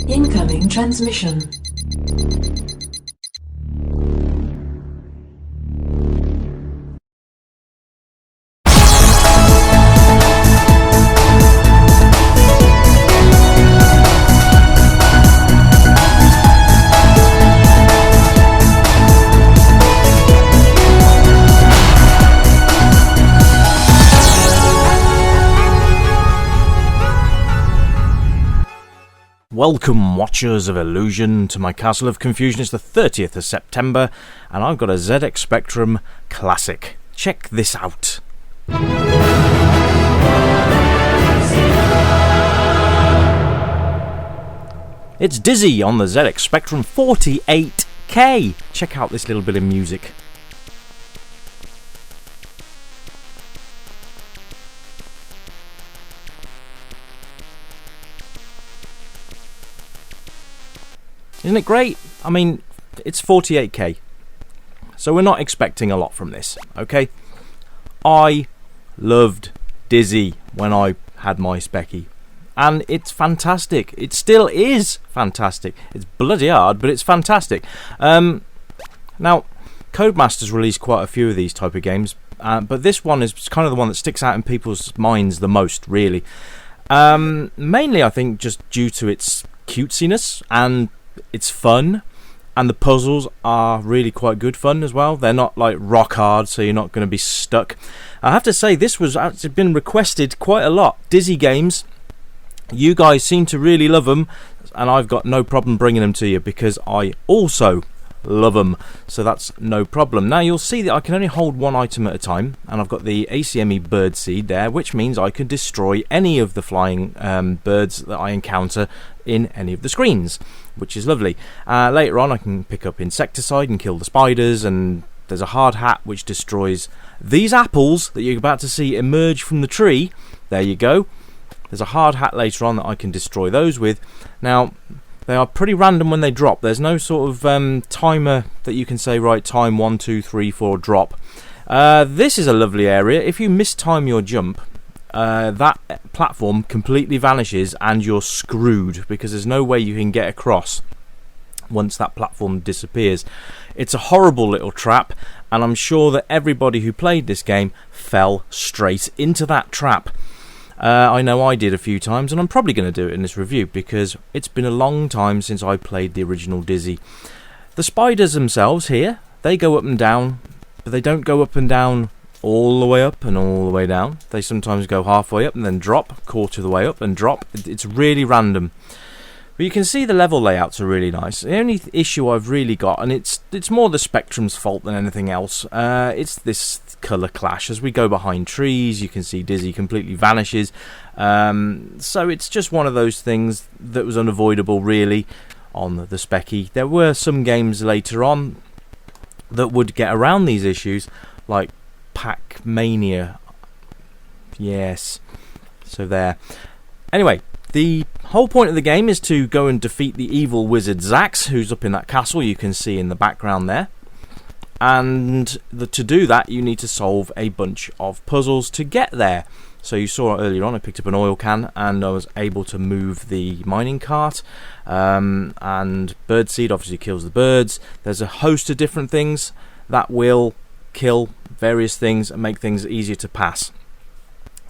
Incoming transmission. Welcome, Watchers of Illusion, to my Castle of Confusion. It's the 30th of September, and I've got a ZX Spectrum Classic. Check this out. It's Dizzy on the ZX Spectrum 48K. Check out this little bit of music. Isn't it great? I mean, it's 48K, so we're not expecting a lot from this, okay? I loved Dizzy when I had my Specky, and it's fantastic. It still is fantastic. It's bloody hard, but it's fantastic. Now, Codemasters released quite a few of these type of games, but this one is kind of the one that sticks out in people's minds the most, really. Mainly, I think, just due to its cutesiness and it's fun, and the puzzles are really quite good fun as well. They're not like rock hard, so you're not going to be stuck. I have to say, this was actually been requested quite a lot. Dizzy games, you guys seem to really love them, and I've got no problem bringing them to you because I also love them, so that's no problem. Now you'll see that I can only hold one item at a time, and I've got the ACME bird seed there, which means I can destroy any of the flying birds that I encounter in any of the screens, which is lovely. Later on I can pick up insecticide and kill the spiders, and there's a hard hat which destroys these apples that you're about to see emerge from the tree. There you go. There's a hard hat later on that I can destroy those with. Now they are pretty random when they drop. There's no sort of timer that you can say, right, time 1, 2, 3, 4, drop. This is a lovely area. If you mistime your jump, that platform completely vanishes and you're screwed, because there's no way you can get across once that platform disappears. It's a horrible little trap, and I'm sure that everybody who played this game fell straight into that trap. I know I did a few times, and I'm probably going to do it in this review because it's been a long time since I played the original Dizzy. The spiders themselves here, they go up and down, but they don't go up and down all the way up and all the way down. They sometimes go halfway up and then drop, quarter of the way up and drop. It's really random. But you can see the level layouts are really nice. The only issue I've really got, and it's more the Spectrum's fault than anything else, it's this colour clash. As we go behind trees, you can see Dizzy completely vanishes. So it's just one of those things that was unavoidable, really, on the Specky. There were some games later on that would get around these issues, like Pac-Mania. Yes. So there. Anyway, the whole point of the game is to go and defeat the evil wizard Zax, who's up in that castle you can see in the background there. And to do that, you need to solve a bunch of puzzles to get there. So you saw earlier on, I picked up an oil can and I was able to move the mining cart. And birdseed obviously kills the birds. There's a host of different things that will kill various things and make things easier to pass.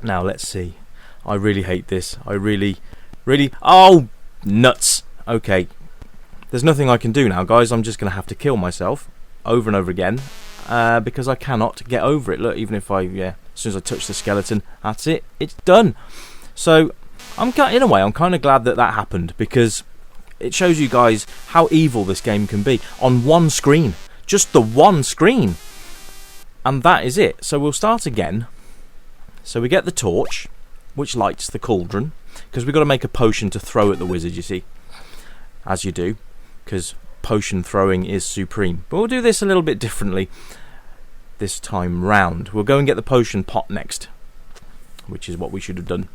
Now let's see. I really hate this. I really... Oh, nuts. Okay. There's nothing I can do now, guys. I'm just going to have to kill myself over and over again because I cannot get over it. Look, even if as soon as I touch the skeleton, that's it. It's done. So, in a way, I'm kind of glad that happened, because it shows you guys how evil this game can be on one screen. Just the one screen. And that is it. So we'll start again. So we get the torch, which lights the cauldron, because we've got to make a potion to throw at the wizard, you see, as you do, because potion throwing is supreme. But we'll do this a little bit differently this time round. We'll go and get the potion pot next, which is what we should have done.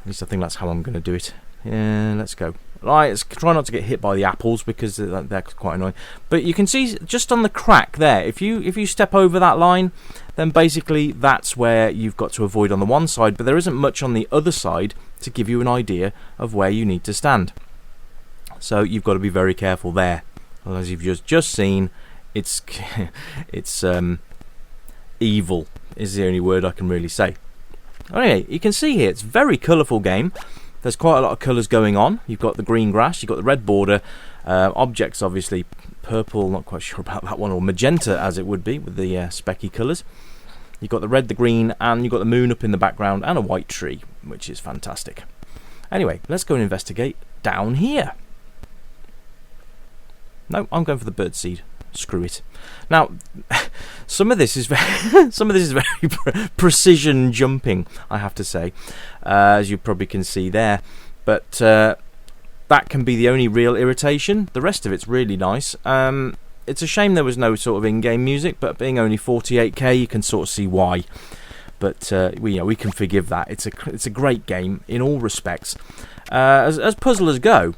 At least I think that's how I'm going to do it. Yeah, let's go. Right, let's try not to get hit by the apples because they're quite annoying. But you can see just on the crack there, if you step over that line, then basically that's where you've got to avoid on the one side, but there isn't much on the other side to give you an idea of where you need to stand. So you've got to be very careful there. Well, as you've just seen, it's evil is the only word I can really say. Anyway, you can see here it's a very colourful game. There's quite a lot of colours going on. You've got the green grass, you've got the red border, objects obviously purple, not quite sure about that one, or magenta as it would be with the specky colours. You've got the red, the green, and you've got the moon up in the background and a white tree, which is fantastic. Anyway, let's go and investigate down here. No, I'm going for the birdseed. Screw it. Now, some of this is very precision jumping, I have to say, as you probably can see there. But that can be the only real irritation. The rest of it's really nice. It's a shame there was no sort of in-game music, but being only 48k, you can sort of see why. But we can forgive that. It's a great game in all respects. As puzzlers go.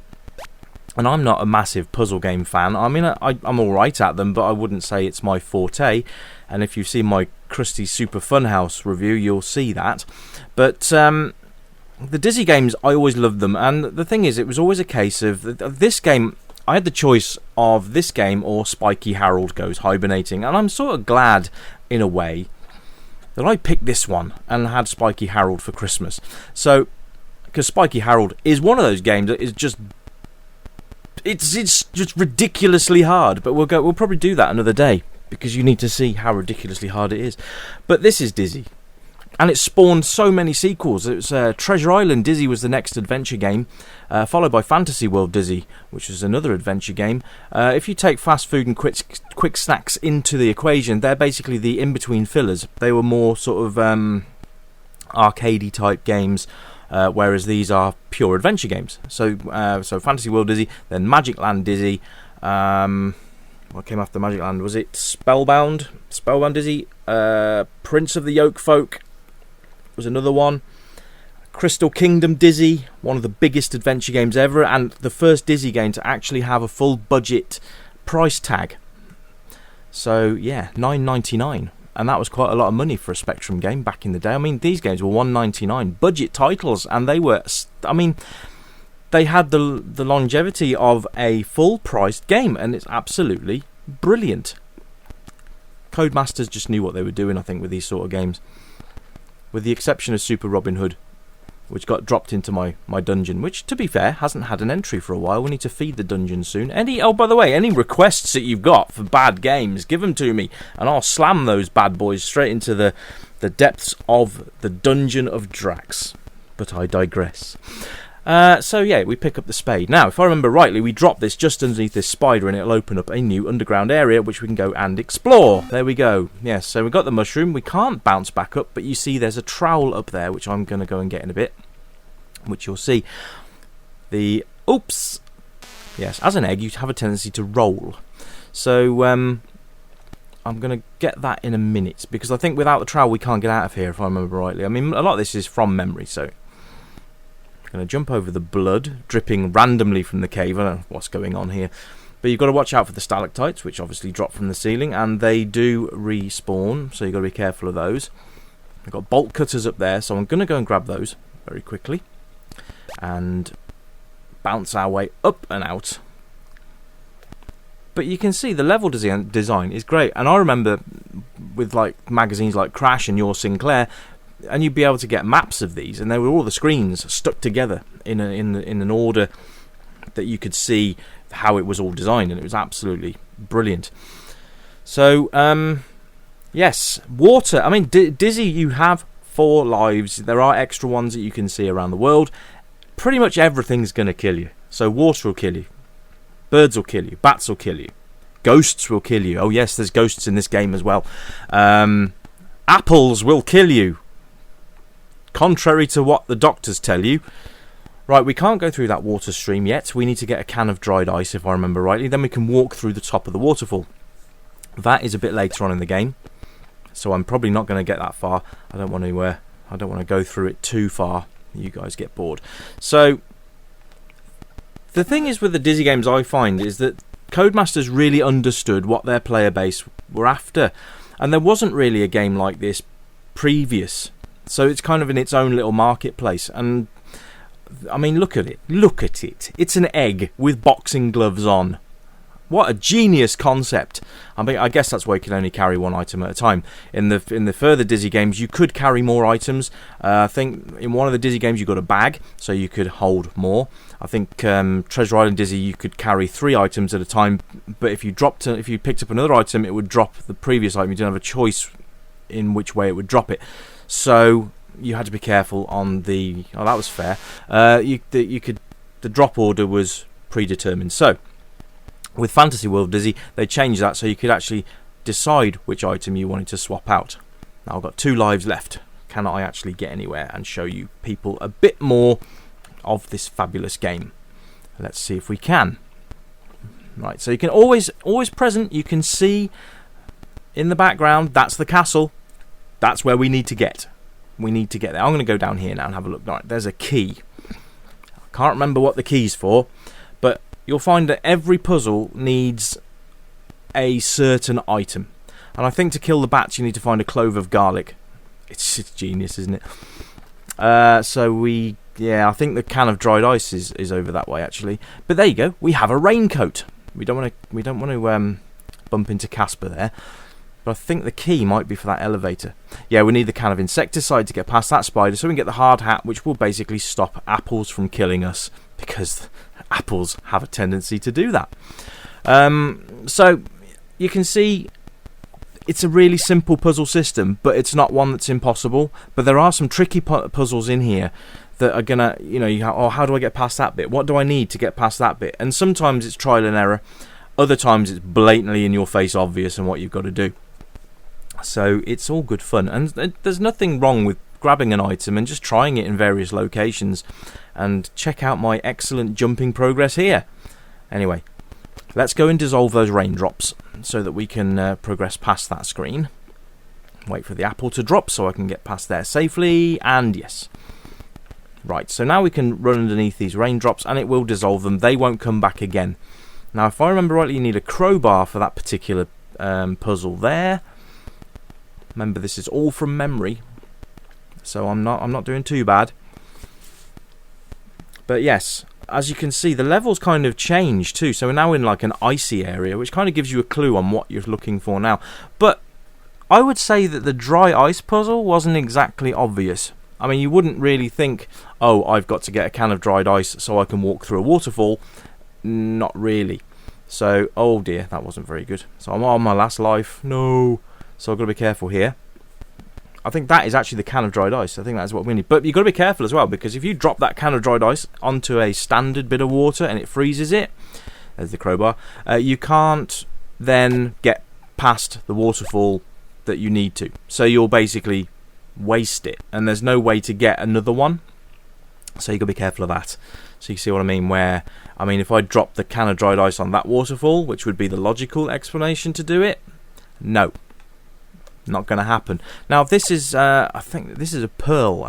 And I'm not a massive puzzle game fan. I mean, I'm all right at them, but I wouldn't say it's my forte. And if you've seen my Krusty Super Funhouse review, you'll see that. But the Dizzy games, I always loved them. And the thing is, it was always a case of this game. I had the choice of this game or Spiky Harold Goes Hibernating. And I'm sort of glad, in a way, that I picked this one and had Spiky Harold for Christmas. So, because Spiky Harold is one of those games that is just... It's just ridiculously hard, but we'll probably do that another day because you need to see how ridiculously hard it is. But this is Dizzy, and it spawned so many sequels. It was Treasure Island Dizzy was the next adventure game, followed by Fantasy World Dizzy, which was another adventure game. If you take fast food and quick snacks into the equation, they're basically the in-between fillers. They were more sort of arcadey type games. Whereas these are pure adventure games. So Fantasy World Dizzy, then Magic Land Dizzy. What came after Magic Land? Was it Spellbound? Spellbound Dizzy. Prince of the Yoke Folk was another one. Crystal Kingdom Dizzy, one of the biggest adventure games ever, and the first Dizzy game to actually have a full budget price tag. So yeah, $9.99. And that was quite a lot of money for a Spectrum game back in the day. I mean, these games were $1.99, budget titles, and they were... I mean, they had the longevity of a full-priced game, and it's absolutely brilliant. Codemasters just knew what they were doing, I think, with these sort of games. With the exception of Super Robin Hood, which got dropped into my dungeon, which, to be fair, hasn't had an entry for a while. We need to feed the dungeon soon. Oh, by the way, any requests that you've got for bad games, give them to me, and I'll slam those bad boys straight into the depths of the Dungeon of Drax. But I digress. So, yeah, we pick up the spade. Now, if I remember rightly, we drop this just underneath this spider, and it'll open up a new underground area, which we can go and explore. There we go. Yes, so we've got the mushroom. We can't bounce back up, but you see there's a trowel up there, which I'm going to go and get in a bit, which you'll see. Oops. Yes, as an egg, you have a tendency to roll. So, I'm going to get that in a minute, because I think without the trowel, we can't get out of here, if I remember rightly. I mean, a lot of this is from memory, so... Going to jump over the blood dripping randomly from the cave. I don't know what's going on here, but you've got to watch out for the stalactites, which obviously drop from the ceiling, and they do respawn, so you've got to be careful of those. I've got bolt cutters up there, so I'm going to go and grab those very quickly and bounce our way up and out. But you can see the level design is great, and I remember with like magazines like Crash and Your Sinclair, and you'd be able to get maps of these, and they were all the screens stuck together in an order that you could see how it was all designed, and it was absolutely brilliant. So, yes, water. I mean, Dizzy, you have 4 lives. There are extra ones that you can see around the world. Pretty much everything's going to kill you. So water will kill you. Birds will kill you. Bats will kill you. Ghosts will kill you. Oh, yes, there's ghosts in this game as well. Apples will kill you. Contrary to what the doctors tell you. Right, we can't go through that water stream yet. We need to get a can of dried ice, if I remember rightly. Then we can walk through the top of the waterfall. That is a bit later on in the game, so I'm probably not going to get that far. I don't want to go through it too far. You guys get bored. So The thing is with the Dizzy games, I find, is that Codemasters really understood what their player base were after, and there wasn't really a game like this previous, so it's kind of in its own little marketplace. And I mean, look at it, it's an egg with boxing gloves on. What a genius concept. I mean, I guess that's why you can only carry one item at a time. In the further Dizzy games, you could carry more items. I think in one of the Dizzy games you got a bag, so you could hold more. I think Treasure Island Dizzy, you could carry 3 items at a time, but if you picked up another item, it would drop the previous item. You didn't have a choice in which way it would drop it. So you had to be careful on the... Oh, that was fair. The drop order was predetermined. So with Fantasy World Dizzy, they changed that so you could actually decide which item you wanted to swap out. Now I've got 2 lives left. Can I actually get anywhere and show you people a bit more of this fabulous game? Let's see if we can. Right, so you can always present, you can see in the background, that's the castle. That's where we need to get. We need to get there. I'm going to go down here now and have a look. Right, there's a key. I can't remember what the key's for, but you'll find that every puzzle needs a certain item. And I think to kill the bats, you need to find a clove of garlic. It's genius, isn't it? I think the can of dried ice is over that way, actually. But there you go. We have a raincoat. We don't want to bump into Casper there. But I think the key might be for that elevator. Yeah, we need the can of insecticide to get past that spider, so we can get the hard hat, which will basically stop apples from killing us, because apples have a tendency to do that. So you can see it's a really simple puzzle system, but it's not one that's impossible. But there are some tricky puzzles in here that are gonna, how do I get past that bit? What do I need to get past that bit? And sometimes it's trial and error. Other times it's blatantly in your face obvious and what you've got to do. So it's all good fun, and there's nothing wrong with grabbing an item and just trying it in various locations. And check out my excellent jumping progress here. Anyway, let's go and dissolve those raindrops so that we can progress past that screen. Wait for the apple to drop so I can get past there safely, and yes. Right, so now we can run underneath these raindrops and it will dissolve them. They won't come back again. Now, if I remember rightly, you need a crowbar for that particular puzzle there. Remember, this is all from memory, so I'm not doing too bad. But yes, as you can see, the levels kind of change too. So we're now in like an icy area, which kind of gives you a clue on what you're looking for now. But I would say that the dry ice puzzle wasn't exactly obvious. I mean, you wouldn't really think, oh, I've got to get a can of dried ice so I can walk through a waterfall. Not really. So, oh dear, that wasn't very good. So I'm on my last life. No. So I've got to be careful here. I think that is actually the can of dried ice. I think that's what we need. But you've got to be careful as well, because if you drop that can of dried ice onto a standard bit of water and it freezes it, there's the crowbar, you can't then get past the waterfall that you need to. So you'll basically waste it, and there's no way to get another one. So you've got to be careful of that. So you see what I mean? If I drop the can of dried ice on that waterfall, which would be the logical explanation to do it, no. Not going to happen. Now this is I think this is a pearl,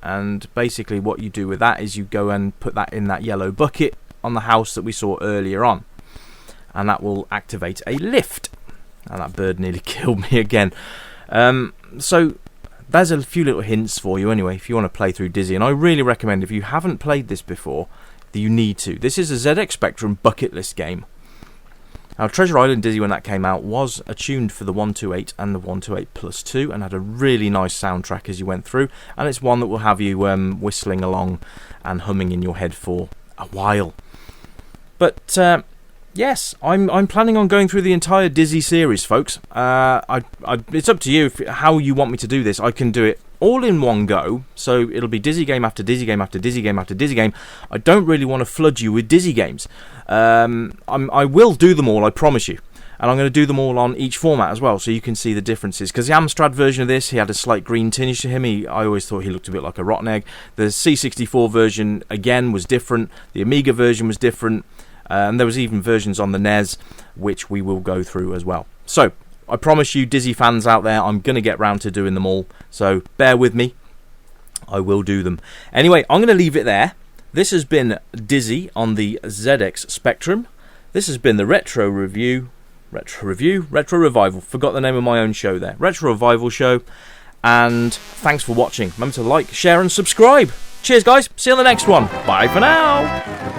and basically what you do with that is you go and put that in that yellow bucket on the house that we saw earlier on, and that will activate a lift. And that bird nearly killed me again. So there's a few little hints for you anyway if you want to play through Dizzy, and I really recommend, if you haven't played this before, that you need to. This is a ZX Spectrum bucket list game. Now, Treasure Island Dizzy, when that came out, was attuned for the 128 and the 128 Plus 2 and had a really nice soundtrack as you went through, and it's one that will have you whistling along and humming in your head for a while. But yes, I'm planning on going through the entire Dizzy series, folks. It's up to you how you want me to do this. I can do it all in one go, so it'll be Dizzy game after Dizzy game after Dizzy game after Dizzy game. I don't really want to flood you with Dizzy games. I will do them all, I promise you. And I'm going to do them all on each format as well, so you can see the differences. Because the Amstrad version of this, he had a slight green tinge to him. I always thought he looked a bit like a rotten egg. The C64 version, again, was different. The Amiga version was different. And there was even versions on the NES, which we will go through as well. So, I promise you, Dizzy fans out there, I'm going to get round to doing them all. So, bear with me. I will do them. Anyway, I'm going to leave it there. This has been Dizzy on the ZX Spectrum. This has been the Retro Revival. Forgot the name of my own show there. Retro Revival Show. And thanks for watching. Remember to like, share and subscribe. Cheers guys. See you on the next one. Bye for now.